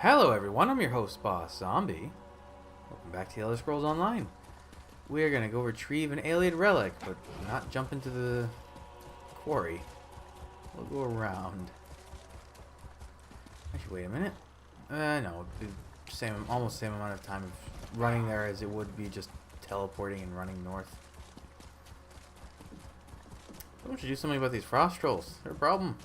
Hello everyone, I'm your host Boss Zombie. Welcome back to Elder Scrolls Online. We are going to go retrieve an alien relic, but not jump into the quarry. We'll go around. Actually, wait a minute. No, it'd be almost same amount of time of running there as it would be just teleporting and running north. I want you to do something about these frost trolls. They're a problem.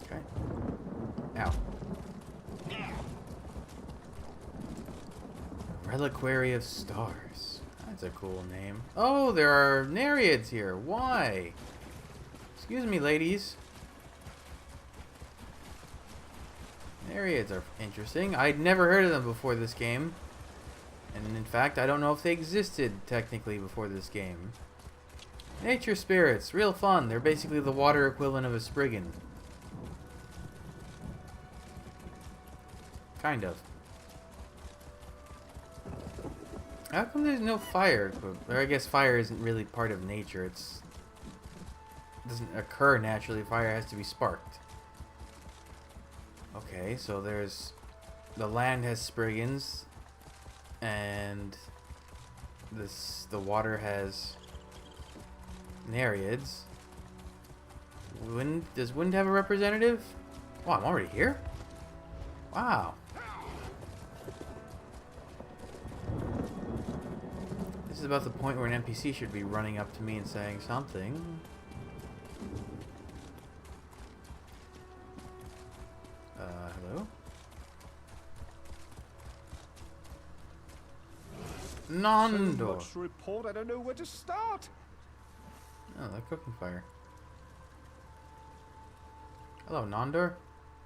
Okay. Ow. Reliquary of Stars. That's a cool name. Oh, there are Nereids here. Why? Excuse me, ladies. Nereids are interesting. I'd never heard of them before this game. And in fact, I don't know if they existed technically before this game. Nature spirits, real fun. They're basically the water equivalent of a Spriggan. Kind of. How come there's no fire? Or I guess fire isn't really part of nature. It doesn't occur naturally. Fire has to be sparked. Okay, so there's the land has Spriggans, and the water has Nereids. Does wind have a representative? Oh, I'm already here? Wow. This is about the point where an NPC should be running up to me and saying something. Hello? Nondor. So much to report, I don't know where to start. Oh, that cooking fire. Hello, Nondor.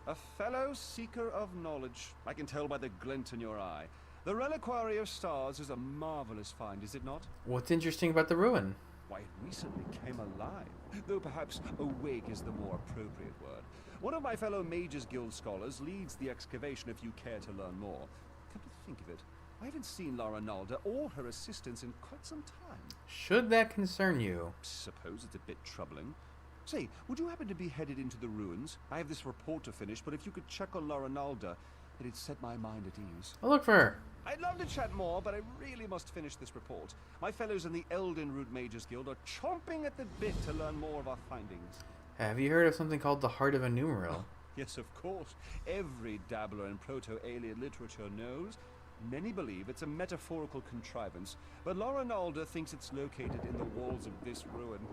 A fellow seeker of knowledge. I can tell by the glint in your eye. The Reliquary of Stars is a marvelous find, is it not? What's interesting about the ruin? Why, it recently came alive. Though perhaps awake is the more appropriate word. One of my fellow Mages Guild scholars leads the excavation if you care to learn more. Come to think of it, I haven't seen Lara Nalda or her assistants in quite some time. Should that concern you? Suppose it's a bit troubling. Say, would you happen to be headed into the ruins? I have this report to finish, but if you could check on Lara Nalda, it'd set my mind at ease. I'll look for her. I'd love to chat more, but I really must finish this report. My fellows in the Eldenroot Mages Guild are chomping at the bit to learn more of our findings. Have you heard of something called the Heart of a Numeral? Yes, of course. Every dabbler in proto-alien literature knows. Many believe it's a metaphorical contrivance, but Lara Nalda thinks it's located in the walls of this ruin.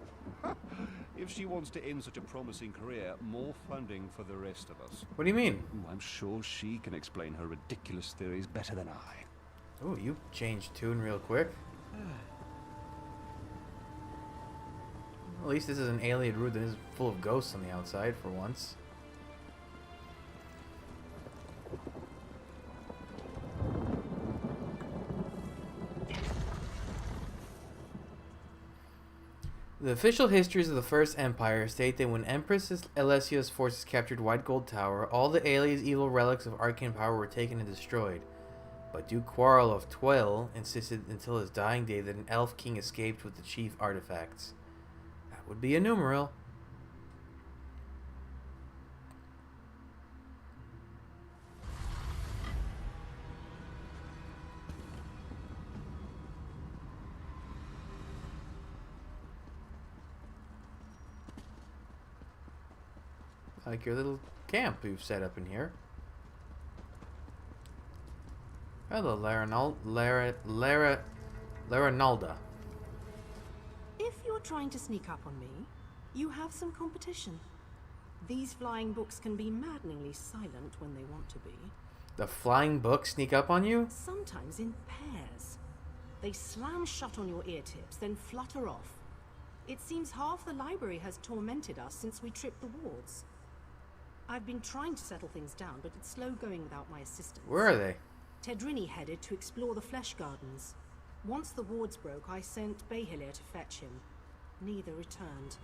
If she wants to end such a promising career, more funding for the rest of us. What do you mean? Ooh, I'm sure she can explain her ridiculous theories better than I. Oh, you changed tune real quick. At least this is an alien route that is full of ghosts on the outside for once. The official histories of the First Empire state that when Empress Alessia's forces captured White Gold Tower, all the aliens' evil relics of arcane power were taken and destroyed. But Duke Quarrel of Twel insisted until his dying day that an elf king escaped with the chief artifacts. That would be a numeral. Like your little camp you've set up in here. Hello, Lara Nalda. If you're trying to sneak up on me, you have some competition. These flying books can be maddeningly silent when they want to be. The flying books sneak up on you? Sometimes in pairs. They slam shut on your ear tips, then flutter off. It seems half the library has tormented us since we tripped the wards. I've been trying to settle things down, but it's slow going without my assistance. Where are they? Tedrini headed to explore the Flesh Gardens. Once the wards broke, I sent Behilir to fetch him. Neither returned.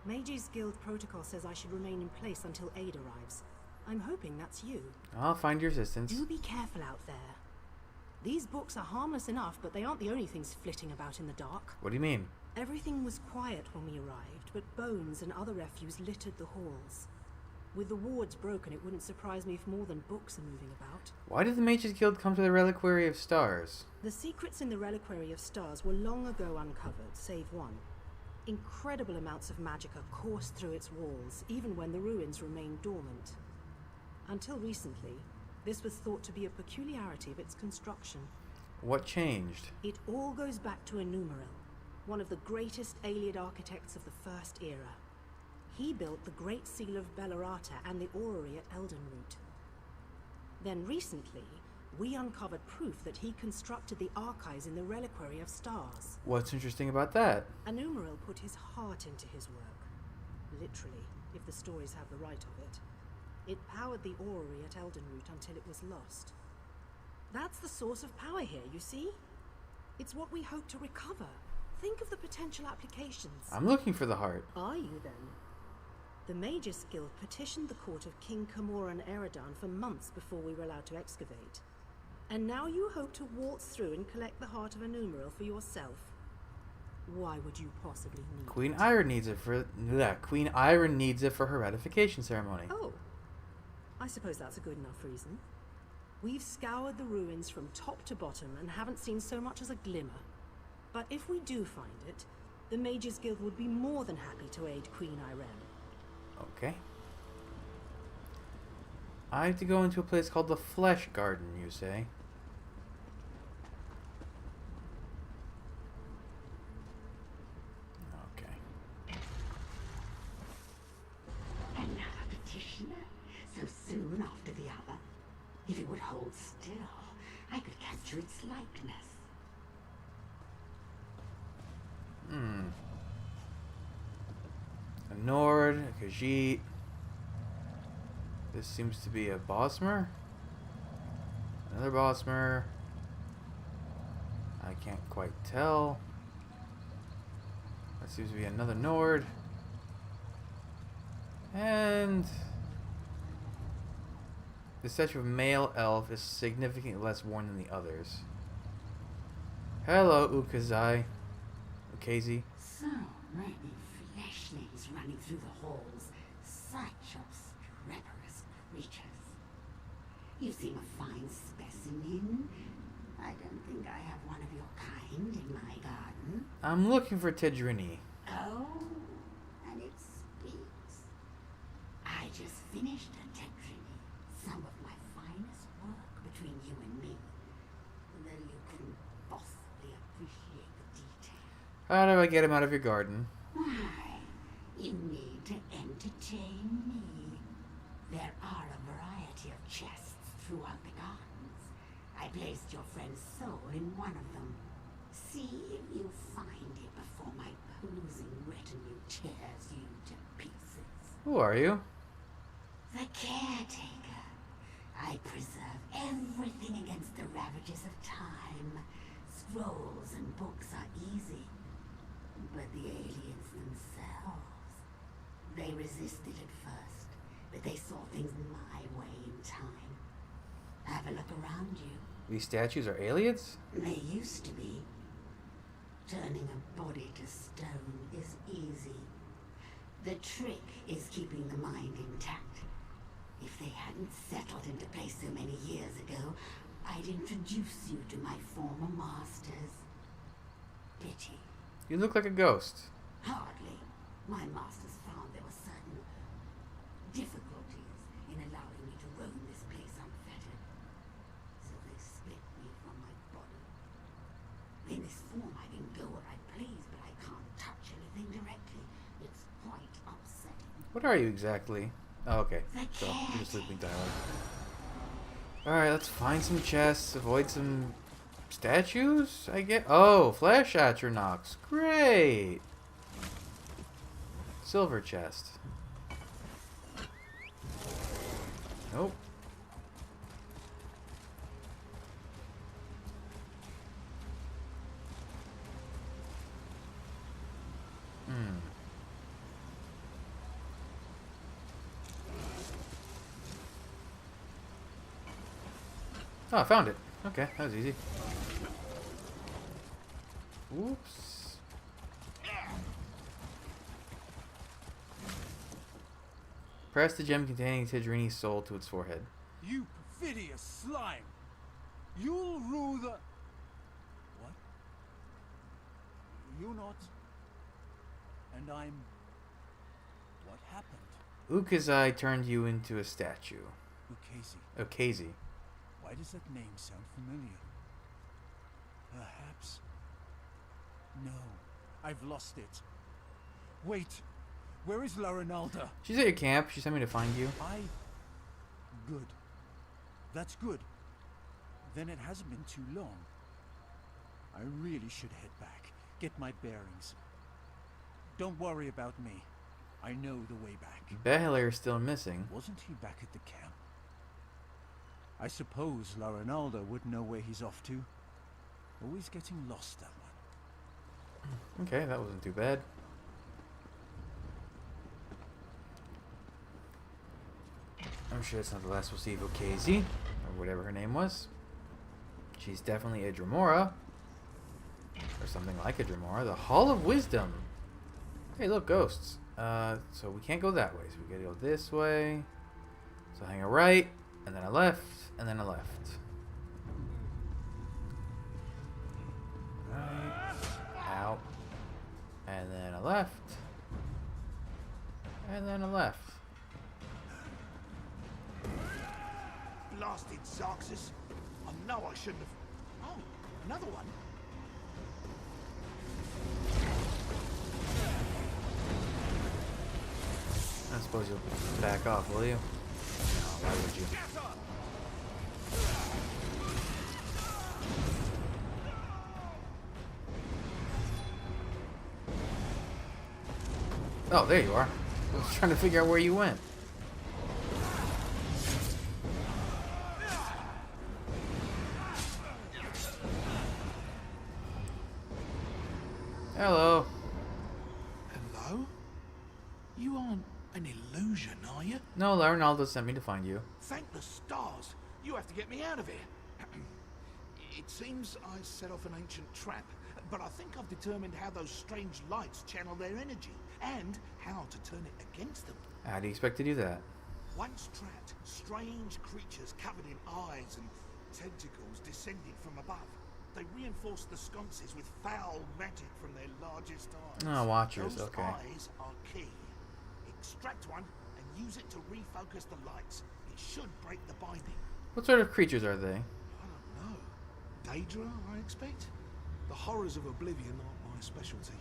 Mages Guild protocol says I should remain in place until aid arrives. I'm hoping that's you. I'll find your assistance. Do be careful out there. These books are harmless enough, but they aren't the only things flitting about in the dark. What do you mean? Everything was quiet when we arrived, but bones and other refuse littered the halls. With the wards broken, it wouldn't surprise me if more than books are moving about. Why did the Mages Guild come to the Reliquary of Stars? The secrets in the Reliquary of Stars were long ago uncovered, save one. Incredible amounts of magicka coursed through its walls, even when the ruins remained dormant. Until recently, this was thought to be a peculiarity of its construction. What changed? It all goes back to Enumeril, one of the greatest Ayleid architects of the First Era. He built the Great Seal of Bellerata and the orrery at Eldenroot. Then recently, we uncovered proof that he constructed the archives in the Reliquary of Stars. What's interesting about that? Enumeril put his heart into his work. Literally, if the stories have the right of it. It powered the orrery at Eldenroot until it was lost. That's the source of power here, you see? It's what we hope to recover. Think of the potential applications. I'm looking for the heart. Are you then? The Mages Guild petitioned the court of King Camoran Eridan for months before we were allowed to excavate. And now you hope to waltz through and collect the heart of Enumeril for yourself. Why would you possibly need Queen it? Iron needs it for Queen Iron needs it for her ratification ceremony. Oh, I suppose that's a good enough reason. We've scoured the ruins from top to bottom and haven't seen so much as a glimmer. But if we do find it, the Mages Guild would be more than happy to aid Queen Irem. Okay. I have to go into a place called the Flesh Garden, you say? Okay. Another petitioner? So soon after the other? If it would hold still, I could capture its likeness. A Nord, a Khajiit. This seems to be a Bosmer. Another Bosmer. I can't quite tell. That seems to be another Nord. And the statue of male elf is significantly less worn than the others. Hello, Ukazai. Ukazi. So many fleshlings running through the halls. Such obstreperous creatures. You seem a fine specimen. I don't think I have one of your kind in my garden. I'm looking for Tidrini. Oh, and it speaks. I just finished a Tetrini, some of my finest work between you and me. Though you couldn't possibly appreciate the detail. How do I get him out of your garden? Why, you need to entertain me. There are a variety of chests throughout the gardens. I placed your friend's soul in one of them. See if you find it before my posing retinue tears you to pieces. Who are you? The caretaker. I preserve everything against the ravages of time. Scrolls and books are easy. But the aliens themselves, they resisted at first, but they saw things my way in time. Have a look around you. These statues are aliens? They used to be. Turning a body to stone is easy. The trick is keeping the mind intact. If they hadn't settled into place so many years ago, I'd introduce you to my former masters. Pity. You look like a ghost. Hardly. My masters found there were certain difficulties in allowing me to roam this place unfettered. So they split me from my body. In this form I can go where I please, but I can't touch anything directly. It's quite upsetting. What are you exactly? Oh, okay. So, you're just sleeping dialogue. Alright, let's find some chests, avoid some statues, I get. Oh, Flesh Atronachs. Great! Silver chest. Nope. Oh, I found it. Okay, that was easy. Whoops. Press the gem containing Tidrini's soul to its forehead. You perfidious slime! You'll rule the... What? You not? And I'm... What happened? Ukazai turned you into a statue. Ukasi. Okazi. Why does that name sound familiar? Perhaps... No, I've lost it. Wait, where is La Ronalda? She's at your camp. She sent me to find you. Good. That's good. Then it hasn't been too long. I really should head back, get my bearings. Don't worry about me. I know the way back. Behelair's still missing. Wasn't he back at the camp? I suppose La Ronalda would know where he's off to. Always getting lost, that one. Okay, that wasn't too bad. I'm sure it's not the last we'll see of Okazi, or whatever her name was. She's definitely a Dremora. Or something like a Dremora. The Hall of Wisdom. Hey, look, ghosts. So we can't go that way, so we gotta go this way. So hang a right, and then a left, and then a left. Right, out, and then a left, and then a left. Blasted Zarxus. I know I shouldn't have... Oh, another one? I suppose you'll back off, will you? No, why would you? Oh, there you are. I was trying to figure out where you went. Hello. Hello? You aren't an illusion, are you? No, Ronaldo sent me to find you. Thank the stars. You have to get me out of here. It seems I set off an ancient trap, but I think I've determined how those strange lights channel their energy, and how to turn it against them. How do you expect to do that? Once trapped, strange creatures covered in eyes and tentacles descended from above. They reinforce the sconces with foul magic from their largest eyes. Oh, Watchers, Those okay. eyes are key. Extract one and use it to refocus the lights. It should break the binding. What sort of creatures are they? I don't know. Daedra, I expect? The horrors of Oblivion aren't my specialty.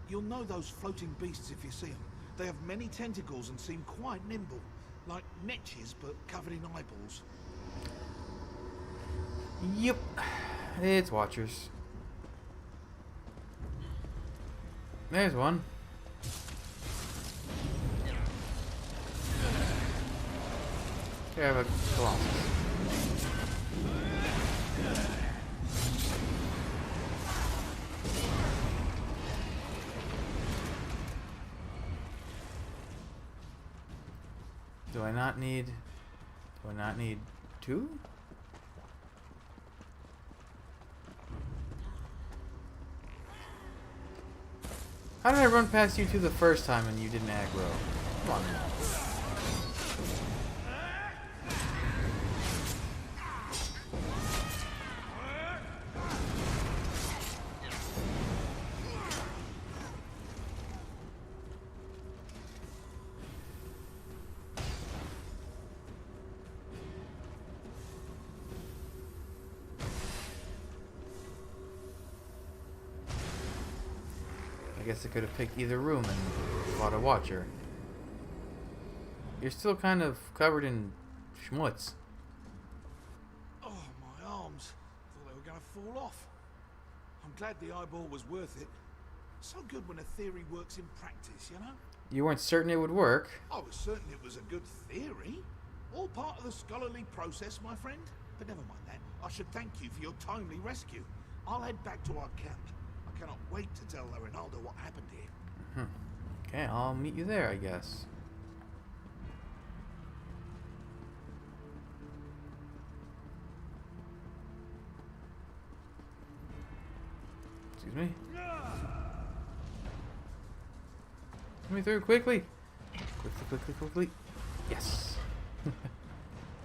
You'll know those floating beasts if you see them. They have many tentacles and seem quite nimble. Like netches, but covered in eyeballs. Yep. It's Watchers. There's one. Here, I have a Colossus. Do I not need two? How did I run past you two the first time and you didn't aggro? Come on now. I guess I could have picked either room and fought a Watcher. You're still kind of covered in schmutz. Oh, my arms. Thought they were going to fall off. I'm glad the eyeball was worth it. So good when a theory works in practice, you know? You weren't certain it would work. I was certain it was a good theory. All part of the scholarly process, my friend. But never mind that. I should thank you for your timely rescue. I'll head back to our camp. I cannot wait to tell La Ronalda what happened here. Okay, I'll meet you there, I guess. Excuse me. Let me through quickly. Quickly. Yes.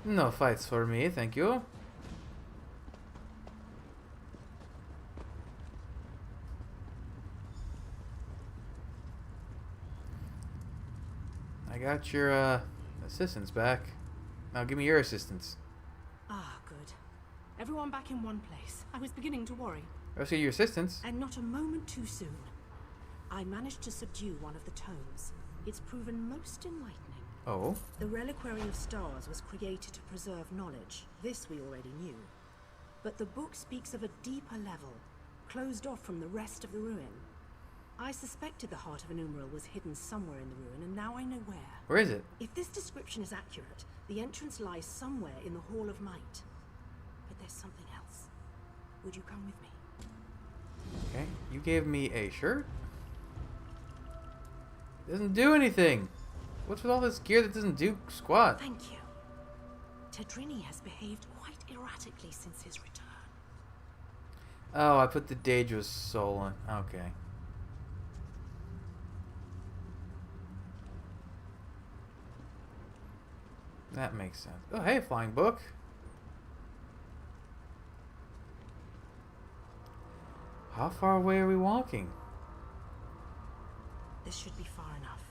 No fights for me, thank you. I got your assistance back. Now give me your assistance. Ah, good. Everyone back in one place. I was beginning to worry. Rescue your assistance. And not a moment too soon. I managed to subdue one of the tomes. It's proven most enlightening. Oh. The Reliquary of Stars was created to preserve knowledge. This we already knew. But the book speaks of a deeper level, closed off from the rest of the ruin. I suspected the Heart of Enumeral was hidden somewhere in the ruin, and now I know where. Where is it? If this description is accurate, the entrance lies somewhere in the Hall of Might. But there's something else. Would you come with me? Okay. You gave me a shirt? Doesn't do anything. What's with all this gear that doesn't do squat? Thank you. Tedrini has behaved quite erratically since his return. Oh, I put the Daedra's soul on. Okay. That makes sense. Oh, hey, flying book. How far away are we walking? This should be far enough.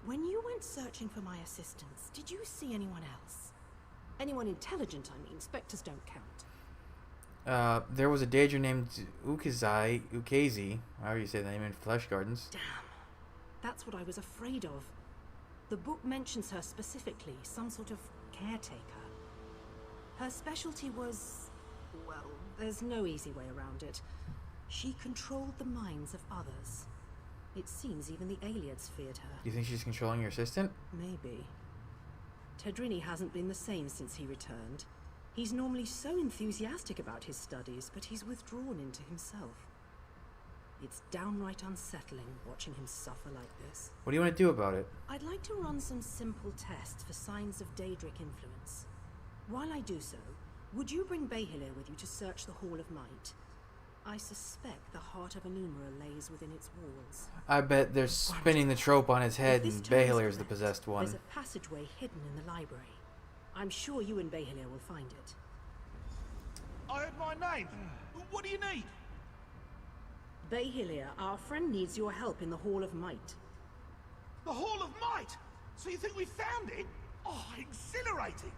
When you went searching for my assistance, did you see anyone else? Anyone intelligent, I mean. Spectres don't count. There was a Daedra named Ukazi, however you say the name, in Flesh Gardens. Damn. That's what I was afraid of. The book mentions her specifically, some sort of caretaker. Her specialty was... well, there's no easy way around it. She controlled the minds of others. It seems even the Ayleids feared her. Do you think she's controlling your assistant? Maybe. Tedrini hasn't been the same since he returned. He's normally so enthusiastic about his studies, but he's withdrawn into himself. It's downright unsettling watching him suffer like this. What do you want to do about it? I'd like to run some simple tests for signs of Daedric influence. While I do so, would you bring Behilir with you to search the Hall of Might? I suspect the Heart of Enumeral lays within its walls. I bet they're spinning the trope on his head If and this tome is Behilir's the correct, possessed one. There's a passageway hidden in the library. I'm sure you and Behilir will find it. I heard my name. What do you need? Behilir, our friend needs your help in the Hall of Might. The Hall of Might! So you think we found it? Oh, exhilarating!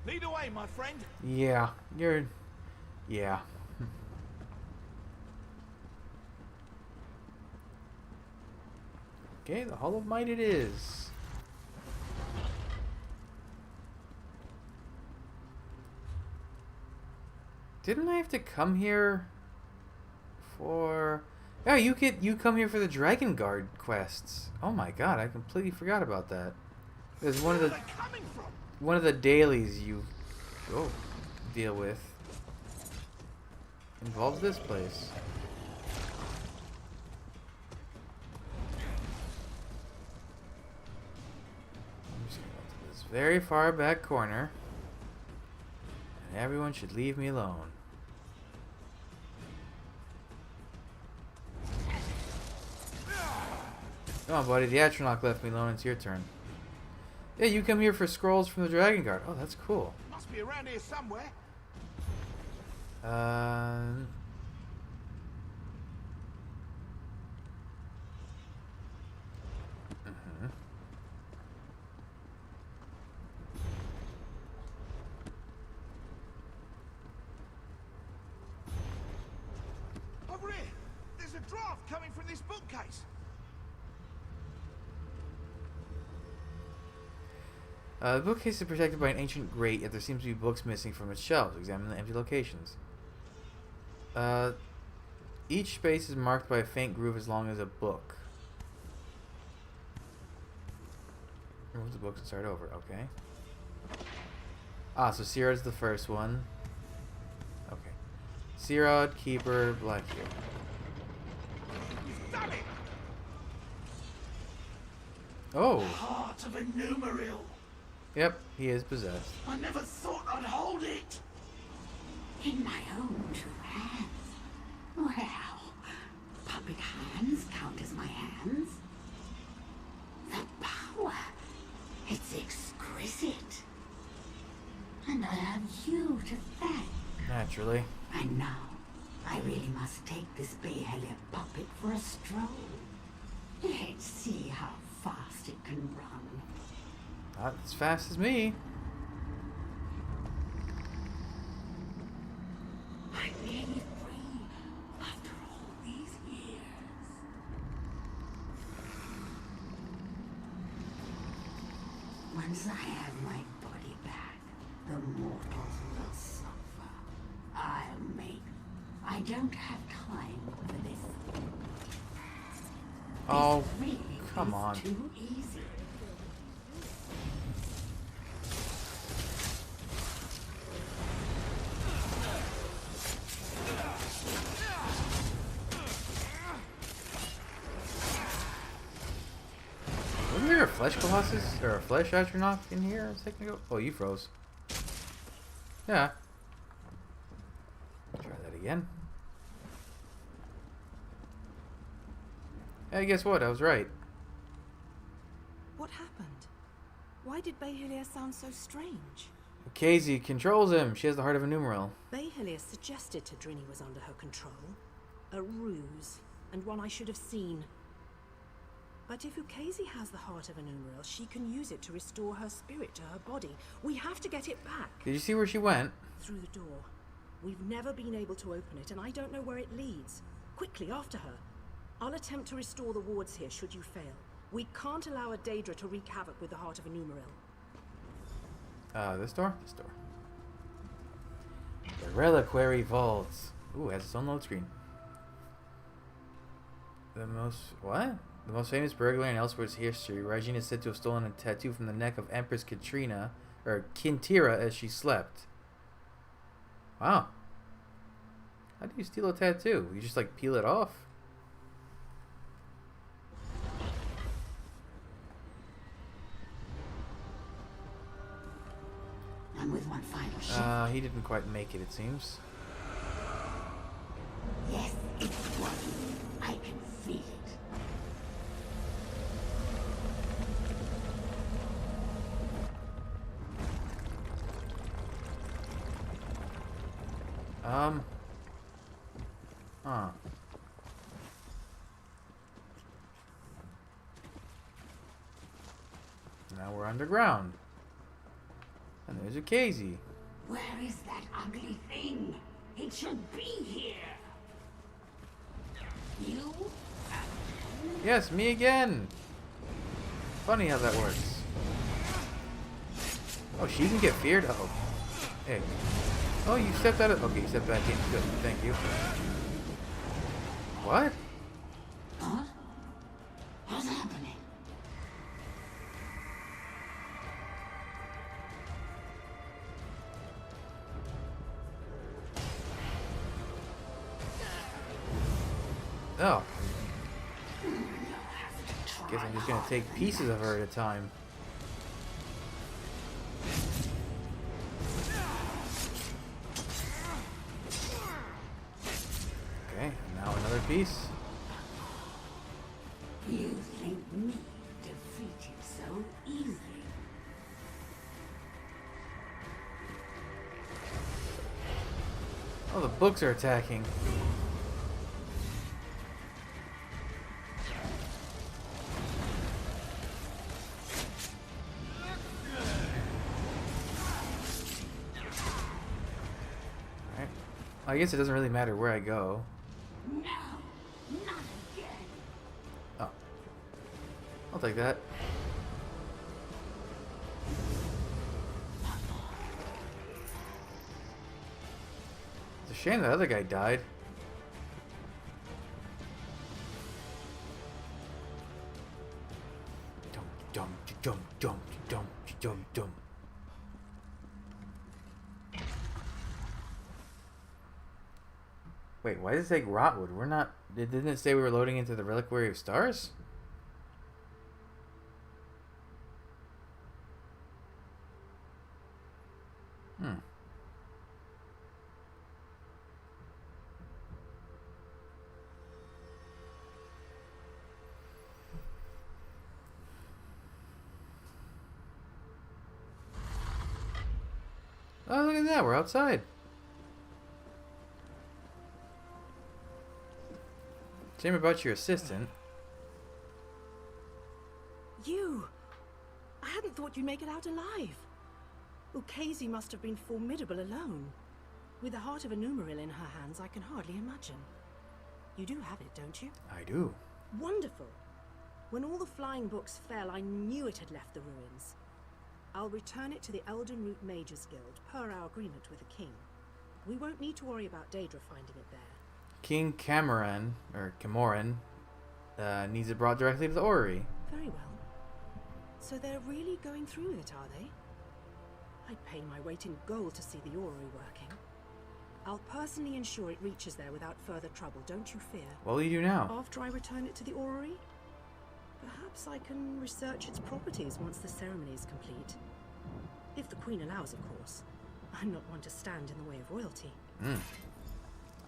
Lead away, my friend. Yeah, you're... yeah. Okay, the Hall of Might it is. Didn't I have to come here for... Yeah, you come here for the Dragon Guard quests. Oh my god, I completely forgot about that. There's one of Where the are they coming from? one of the dailies you deal with involves this place. I'm just gonna go to this very far back corner, and everyone should leave me alone. Come on, buddy. The Atronach left me alone. It's your turn. Yeah, you come here for scrolls from the Dragon Guard. Oh, that's cool. Must be around here somewhere. Uh, mhm. Over here. There's a draft coming from this bookcase. The bookcase is protected by an ancient grate, yet there seems to be books missing from its shelves. Examine the empty locations. Each space is marked by a faint groove as long as a book. Remove the books and start over. Okay. Ah, so Sirod's the first one. Okay. Sirod, Keeper, Blackheart. You've done it! Oh! Heart of Enumeral. Yep, he is possessed. I never thought I'd hold it. In my own two hands. Well, puppet hands count as my hands. The power, it's exquisite. And I have you to thank. Naturally. And now, I really must take this Behelia puppet for a stroll. Let's see how fast it can run. Not as fast as me. I'm nearly free after all these years. Once I have my body back, the mortals will suffer. I'll make... I don't have time for this. Oh, This really come is on. too easy. Wasn't there a flesh colossus or a flesh astronaut in here a second ago? Oh, you froze. Yeah. Try that again. Hey, guess what? I was right. What happened? Why did Behelia sound so strange? Casey controls him. She has the heart of a numeral. Behelia suggested Tadrini was under her control. A ruse, and one I should have seen. But if Ukezi has the heart of a numeral, she can use it to restore her spirit to her body. We have to get it back. Did you see where she went? Through the door. We've never been able to open it, and I don't know where it leads. Quickly, after her. I'll attempt to restore the wards here, should you fail. We can't allow a Daedra to wreak havoc with the heart of a numeral. This door? This door. The Reliquary Vaults. Ooh, it has its own load screen. The most famous burglar in Elsewhere's history, Regine is said to have stolen a tattoo from the neck of Empress Katrina, or Kintira, as she slept. Wow. How do you steal a tattoo? You just, like, peel it off? And with one final shift. He didn't quite make it, it seems. Yes, it's working. I can feel it. Huh. Now we're underground. And there's a Casey. Where is that ugly thing? It should be here. You? Yes, me again. Funny how that works. Oh, she can get feared? Oh. Hey. Oh, you stepped out of... Okay, you stepped back in. Good, thank you. What? Huh? What's happening? Oh. Guess I'm just gonna take pieces of her at a time. Okay, now another piece. You think me defeat you so easily? Oh, the books are attacking. Alright. I guess it doesn't really matter where I go. No, not again. Oh. I'll take that. It's a shame that other guy died. Dum dum dum dum dum dum dum. Wait, why does it say Rotwood? We're not... Didn't it say we were loading into the Reliquary of Stars? Oh, look at that. We're outside. Shame about your assistant. You! I hadn't thought you'd make it out alive. Ukezi must have been formidable alone. With the heart of a Numaril in her hands, I can hardly imagine. You do have it, don't you? I do. Wonderful. When all the flying books fell, I knew it had left the ruins. I'll return it to the Elden Root Mages Guild, per our agreement with the king. We won't need to worry about Daedra finding it there. King Camoran, needs it brought directly to the orrery. Very well. So they're really going through with it, are they? I'd pay my weight in gold to see the orrery working. I'll personally ensure it reaches there without further trouble, don't you fear. What will you do now? After I return it to the orrery, perhaps I can research its properties once the ceremony is complete. If the Queen allows, of course. I'm not one to stand in the way of royalty.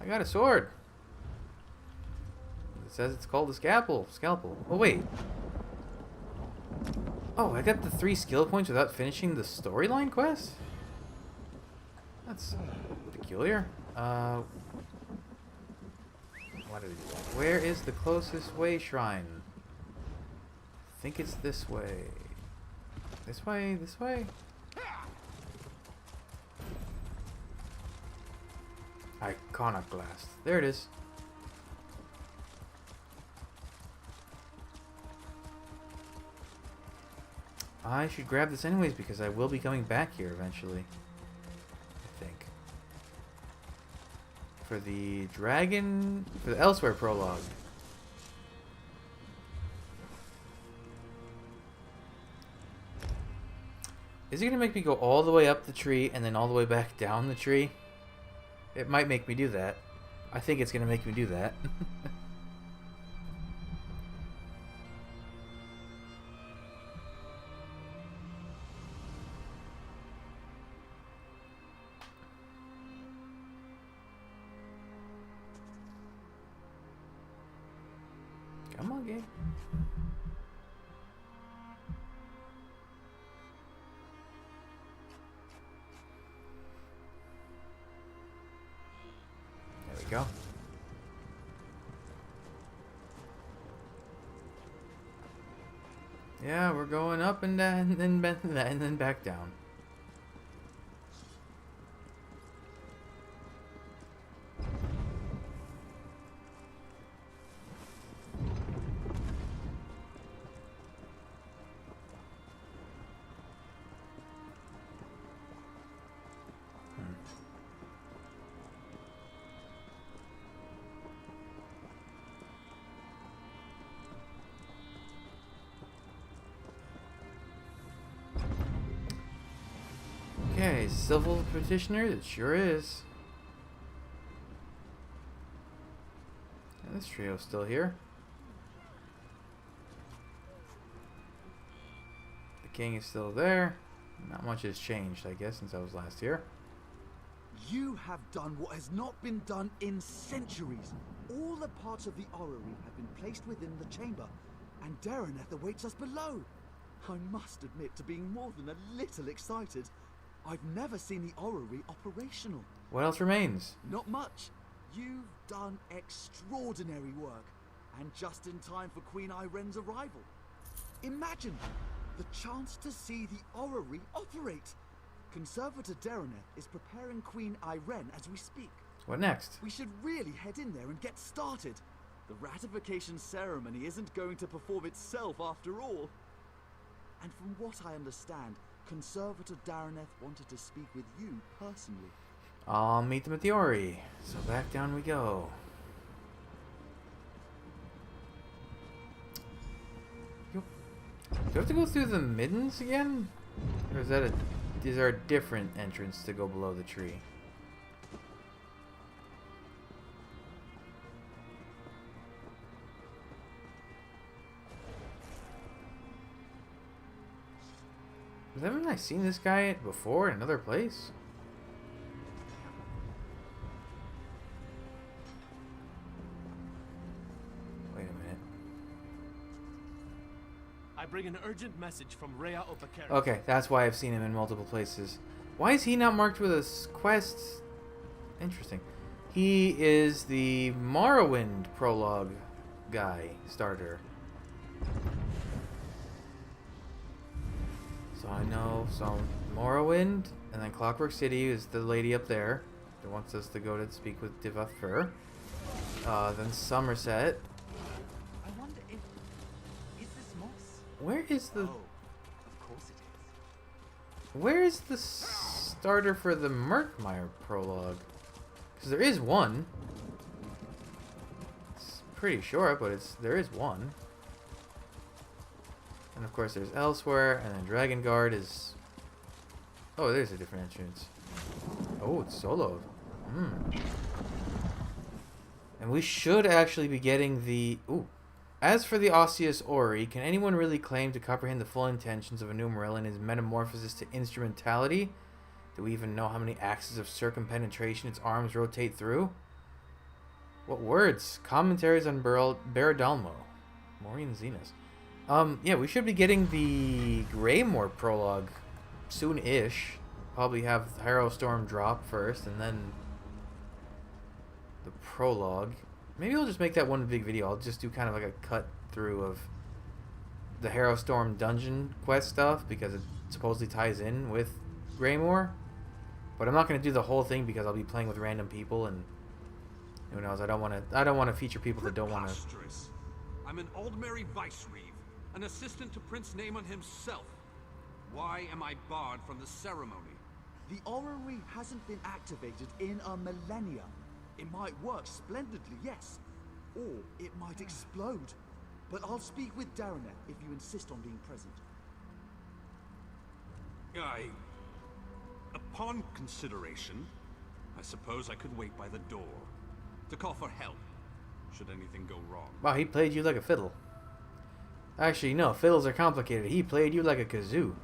I got a sword. It says it's called a scalpel. Oh, wait. Oh, I got the 3 skill points without finishing the storyline quest? That's peculiar. What did I do? Where is the closest way shrine? I think it's this way. This way? This way? Iconoclast. There it is. I should grab this anyways because I will be coming back here eventually. I think. For the Elsewhere prologue. Is it going to make me go all the way up the tree and then all the way back down the tree? It might make me do that. I think it's going to make me do that. Come on, game. There we go. Yeah, we're going up and then and then back down. Okay, civil petitioner, it sure is. And this trio's still here. The king is still there. Not much has changed, I guess, since I was last here. You have done what has not been done in centuries. All the parts of the orrery have been placed within the chamber, and Dareneth awaits us below. I must admit to being more than a little excited. I've never seen the orrery operational. What else remains? Not much. You've done extraordinary work, and just in time for Queen Irenne's arrival. Imagine the chance to see the orrery operate. Conservator Dareneth is preparing Queen Irene as we speak. What next? We should really head in there and get started. The ratification ceremony isn't going to perform itself after all. And from what I understand, Conservator Dareneth wanted to speak with you personally. I'll meet them at the orrery. So back down we go. Do I have to go through the middens again? Or is there a different entrance to go below the tree? Haven't I seen this guy before in another place? Wait a minute. I bring an urgent message from Rhea Opakera. Okay, that's why I've seen him in multiple places. Why is he not marked with a quest? Interesting. He is the Morrowind prologue guy, starter. So I know some Morrowind, and then Clockwork City is the lady up there that wants us to go to speak with Diva Fur. Then Somerset. I wonder if... Is this moss? Where is the... Oh, of course it is. Where is the starter for the Murkmire prologue? Because there is one. It's pretty short, but there is one. And of course there's Elsewhere, and then Drakengard is... Oh, there's a different entrance. Oh, it's soloed. And we should actually be getting the... Ooh. As for the Osseous Ori, can anyone really claim to comprehend the full intentions of Enumeril and his metamorphosis to instrumentality? Do we even know how many axes of circumpenetration its arms rotate through? What words? Commentaries on Beradalmo. Maureen Zenas. Yeah, we should be getting the Greymoor prologue soon-ish. Probably have Harrowstorm drop first, and then the prologue. Maybe I'll just make that one big video. I'll just do kind of like a cut through of the Harrowstorm dungeon quest stuff, because it supposedly ties in with Greymoor. But I'm not going to do the whole thing because I'll be playing with random people, and who knows? I don't want to feature people that don't want to. Preposterous. I'm an Aldmeri Vicereeve, an assistant to Prince Naemon himself. Why am I barred from the ceremony? The orrery hasn't been activated in a millennia. It might work splendidly, yes. Or it might explode. But I'll speak with Darreneth if you insist on being present. Upon consideration, I suppose I could wait by the door to call for help, should anything go wrong. Wow, he played you like a fiddle. Actually, no, fiddles are complicated. He played you like a kazoo.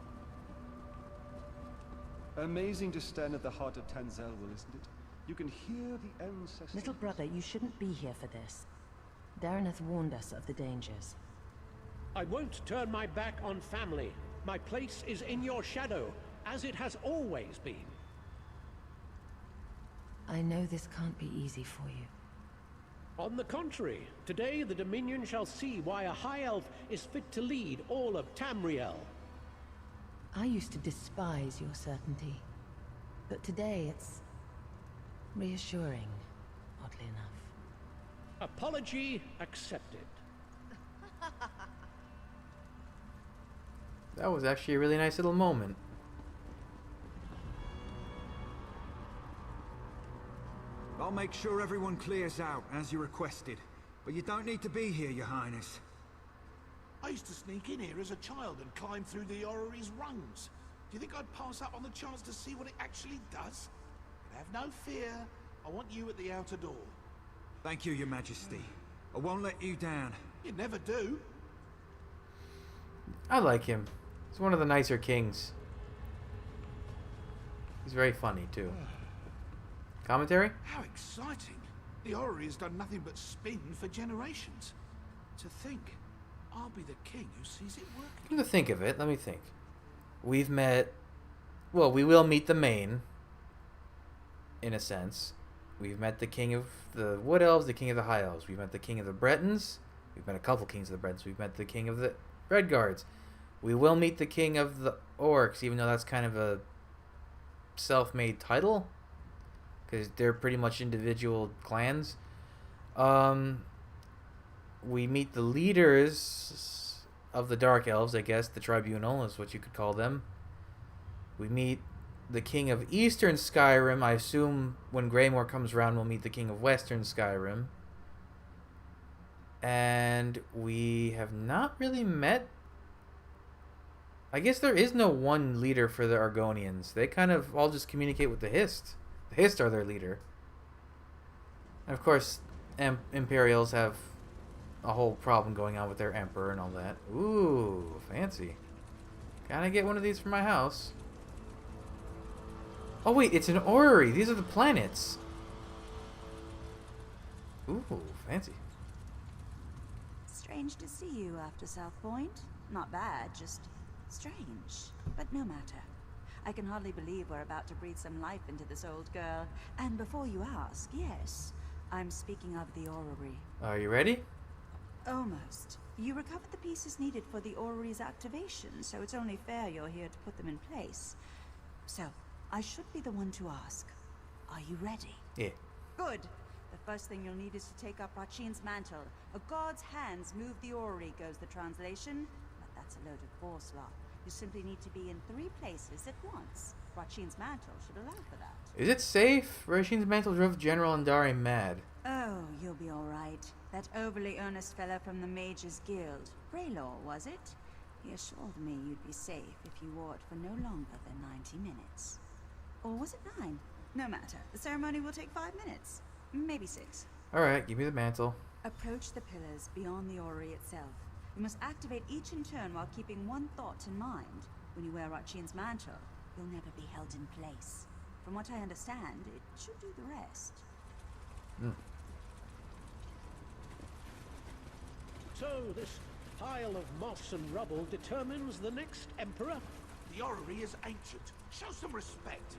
Amazing to stand at the heart of Tanzelwil, isn't it? You can hear the ancestors. Little brother, you shouldn't be here for this. Darreneth warned us of the dangers. I won't turn my back on family. My place is in your shadow, as it has always been. I know this can't be easy for you. On the contrary, today the Dominion shall see why a High Elf is fit to lead all of Tamriel. I used to despise your certainty, but today it's reassuring, oddly enough. Apology accepted. That was actually a really nice little moment. I'll make sure everyone clears out, as you requested. But you don't need to be here, Your Highness. I used to sneak in here as a child and climb through the orrery's rungs. Do you think I'd pass up on the chance to see what it actually does? But have no fear. I want you at the outer door. Thank you, Your Majesty. I won't let you down. You never do. I like him. He's one of the nicer kings. He's very funny, too. Commentary? How exciting. The orrery has done nothing but spin for generations. To think, I'll be the king who sees it working. Come to think of it, let me think. We've met... Well, we will meet the main, in a sense. We've met the king of the Wood Elves, the king of the High Elves. We've met the king of the Bretons. We've met a couple kings of the Bretons. We've met the king of the Redguards. We will meet the king of the Orcs, even though that's kind of a self-made title, because they're pretty much individual clans. We meet the leaders of the Dark Elves, I guess. The Tribunal is what you could call them. We meet the king of Eastern Skyrim. I assume when Greymoor comes around, we'll meet the king of Western Skyrim. And we have not really met... I guess there is no one leader for the Argonians. They kind of all just communicate with the Hist. The Hist are their leader. And of course, Imperials have a whole problem going on with their Emperor and all that. Ooh, fancy. Can I get one of these for my house? Oh wait, it's an orrery. These are the planets. Ooh, fancy. Strange to see you after South Point. Not bad, just strange. But no matter. I can hardly believe we're about to breathe some life into this old girl. And before you ask, yes, I'm speaking of the orrery. Are you ready? Almost. You recovered the pieces needed for the orrery's activation, so it's only fair you're here to put them in place. So, I should be the one to ask. Are you ready? Yeah. Good. The first thing you'll need is to take up Rachin's mantle. A god's hands move the orrery, goes the translation. But that's a load of bullslop. You simply need to be in 3 places at once. Rachin's mantle should allow for that. Is it safe? Rachin's mantle drove General Andari mad. Oh, you'll be all right. That overly earnest fella from the Mages Guild. Braylor, was it? He assured me you'd be safe if you wore it for no longer than 90 minutes. Or was it 9? No matter. The ceremony will take 5 minutes. Maybe 6. Alright, give me the mantle. Approach the pillars beyond the orrery itself. You must activate each in turn while keeping one thought in mind. When you wear Rachin's mantle, you'll never be held in place. From what I understand, it should do the rest. So this pile of moss and rubble determines the next emperor? The orrery is ancient. Show some respect.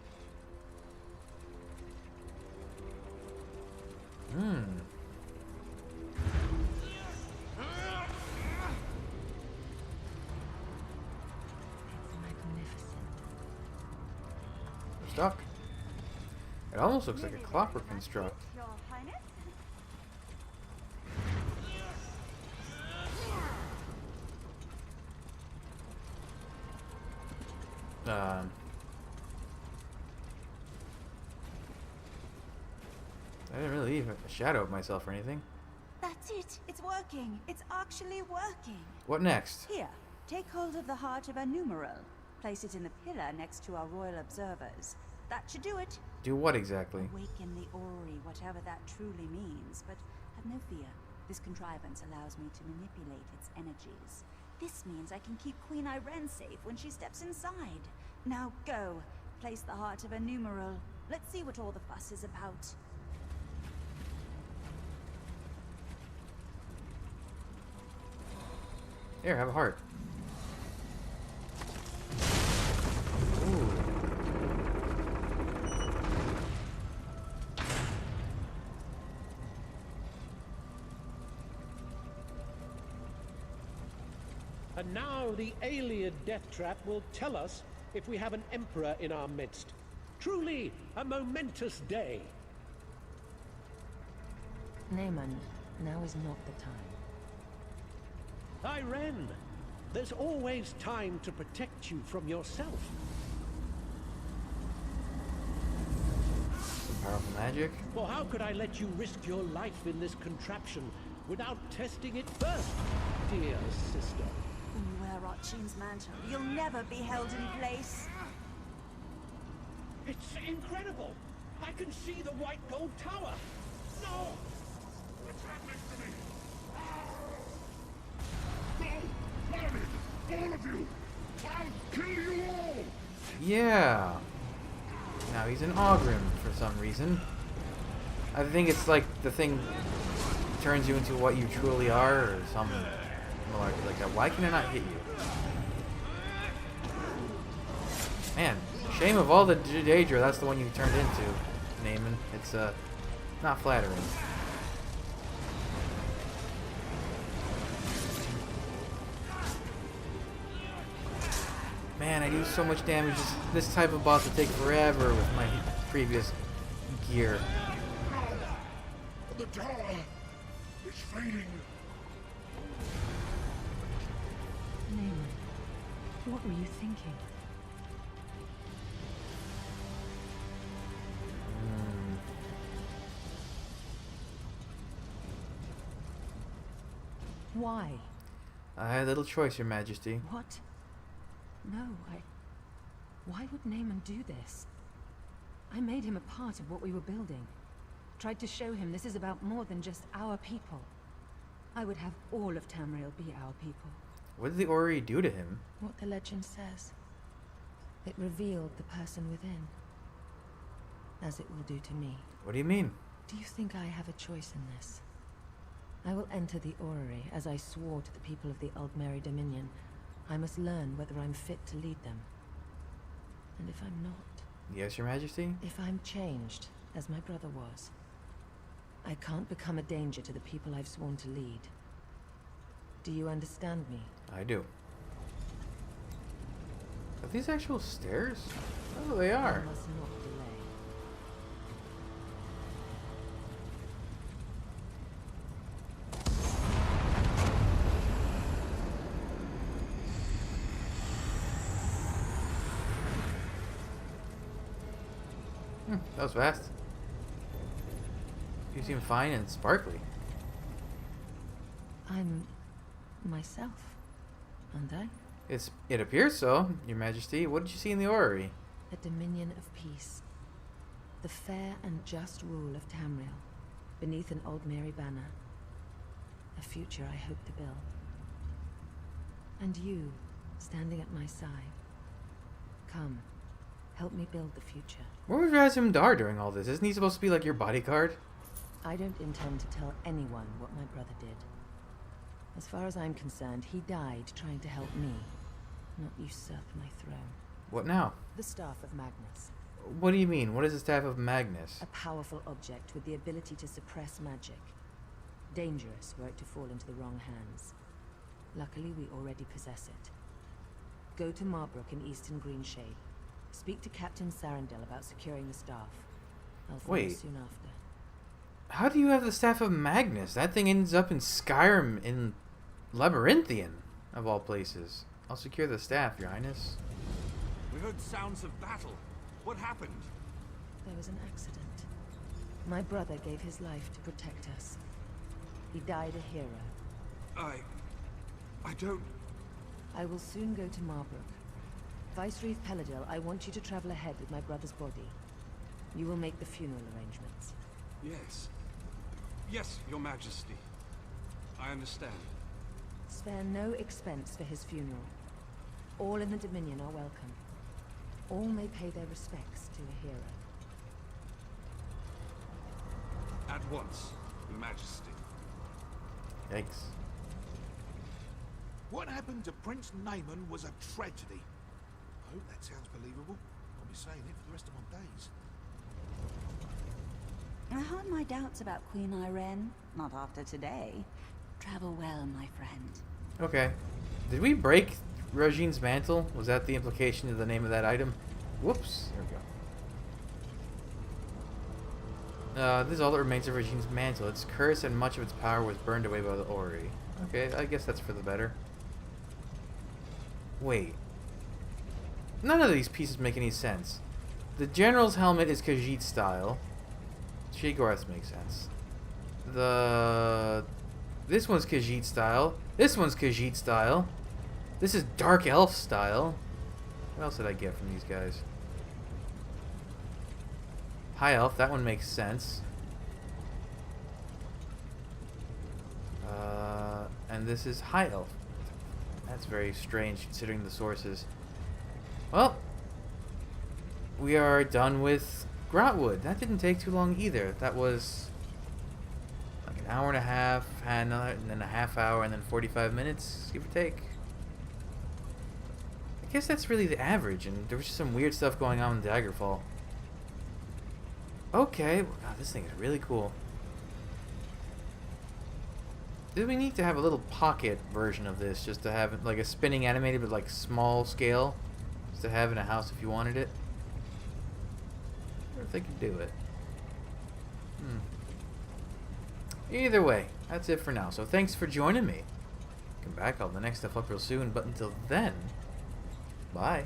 Stuck. It almost looks like a clockwork construct. Your Highness? I didn't really leave a shadow of myself or anything. That's it. It's working. It's actually working. What next? Here, take hold of the heart of a numeral. Place it in the pillar next to our royal observers. That should do it. Do what exactly? Awaken the orrery, whatever that truly means. But have no fear. This contrivance allows me to manipulate its energies. This means I can keep Queen Irene safe when she steps inside. Now go. Place the heart of a numeral. Let's see what all the fuss is about. Here, have a heart. Ooh. And now the Ayleid death trap will tell us if we have an emperor in our midst. Truly a momentous day. Naaman, now is not the time. Irene, there's always time to protect you from yourself. Some powerful magic. For how could I let you risk your life in this contraption without testing it first, dear sister? When you wear Rachin's mantle, you'll never be held in place. It's incredible! I can see the white gold tower! No! What's happening to me? Go! Follow me! All of you! I'll kill you all! Yeah. Now he's an Ogrim for some reason. I think it's like the thing turns you into what you truly are, or something like that. Why can I not hit you? Man, shame of all the Daedra, that's the one you turned into, Naaman. It's not flattering. Man, I do so much damage. This type of boss would take forever with my previous gear. The tower is fading. Naaman, what were you thinking? Why? I had little choice, Your Majesty. What? No, Why would Naaman do this? I made him a part of what we were building. Tried to show him this is about more than just our people. I would have all of Tamriel be our people. What did the Orrery do to him? What the legend says. It revealed the person within. As it will do to me. What do you mean? Do you think I have a choice in this? I will enter the Orrery as I swore to the people of the Aldmeri Dominion. I must learn whether I'm fit to lead them. And if I'm not? Yes, Your Majesty? If I'm changed, as my brother was, I can't become a danger to the people I've sworn to lead. Do you understand me? I do. Are these actual stairs? Oh, they are. I must not delay. That was fast. You seem fine and sparkly. I'm myself, aren't I? It appears so, Your Majesty. What did you see in the orrery? A dominion of peace. The fair and just rule of Tamriel, beneath an Aldmeri banner. A future I hope to build. And you, standing at my side. Come, help me build the future. Where was Razum Dar during all this? Isn't he supposed to be like your bodyguard? I don't intend to tell anyone what my brother did. As far as I'm concerned, he died trying to help me, not usurp my throne. What now? The Staff of Magnus. What do you mean? What is the Staff of Magnus? A powerful object with the ability to suppress magic. Dangerous were it to fall into the wrong hands. Luckily, we already possess it. Go to Marbrook in Eastern Greenshade. Speak to Captain Sarandel about securing the staff. I'll follow soon after. How do you have the Staff of Magnus? That thing ends up in Skyrim in Labyrinthian, of all places. I'll secure the staff, Your Highness. We heard sounds of battle. What happened? There was an accident. My brother gave his life to protect us. He died a hero. I don't... I will soon go to Marbrook. Vicereeve Peladil, I want you to travel ahead with my brother's body. You will make the funeral arrangements. Yes. Yes, Your Majesty. I understand. Spare no expense for his funeral. All in the Dominion are welcome. All may pay their respects to a hero. At once, Your Majesty. Thanks. What happened to Prince Naaman was a tragedy. I hope that sounds believable. I'll be saying it for the rest of my days. I had my doubts about Queen Irene. Not after today. Travel well, my friend. Okay. Did we break Regine's mantle? Was that the implication of the name of that item? Whoops. There we go. This is all that remains of Regine's mantle. Its curse and much of its power was burned away by the orrery. Okay, I guess that's for the better. Wait. None of these pieces make any sense. The general's helmet is Khajiit style. Sheogorath's makes sense. This one's Khajiit style. This one's Khajiit style. This is Dark Elf style. What else did I get from these guys? High Elf, that one makes sense. And this is High Elf. That's very strange considering the sources. Well, we are done with Grahtwood. That didn't take too long either. That was like an hour and a half, and then a half hour, and then 45 minutes, give or take. I guess that's really the average, and there was just some weird stuff going on in Daggerfall. Okay, wow, this thing is really cool. Do we need to have a little pocket version of this, just to have like a spinning animated but like small scale, just to have in a house if you wanted it? I wonder if they could do it. Either way, that's it for now. So thanks for joining me. Come back, I'll have the next stuff up real soon. But until then, bye.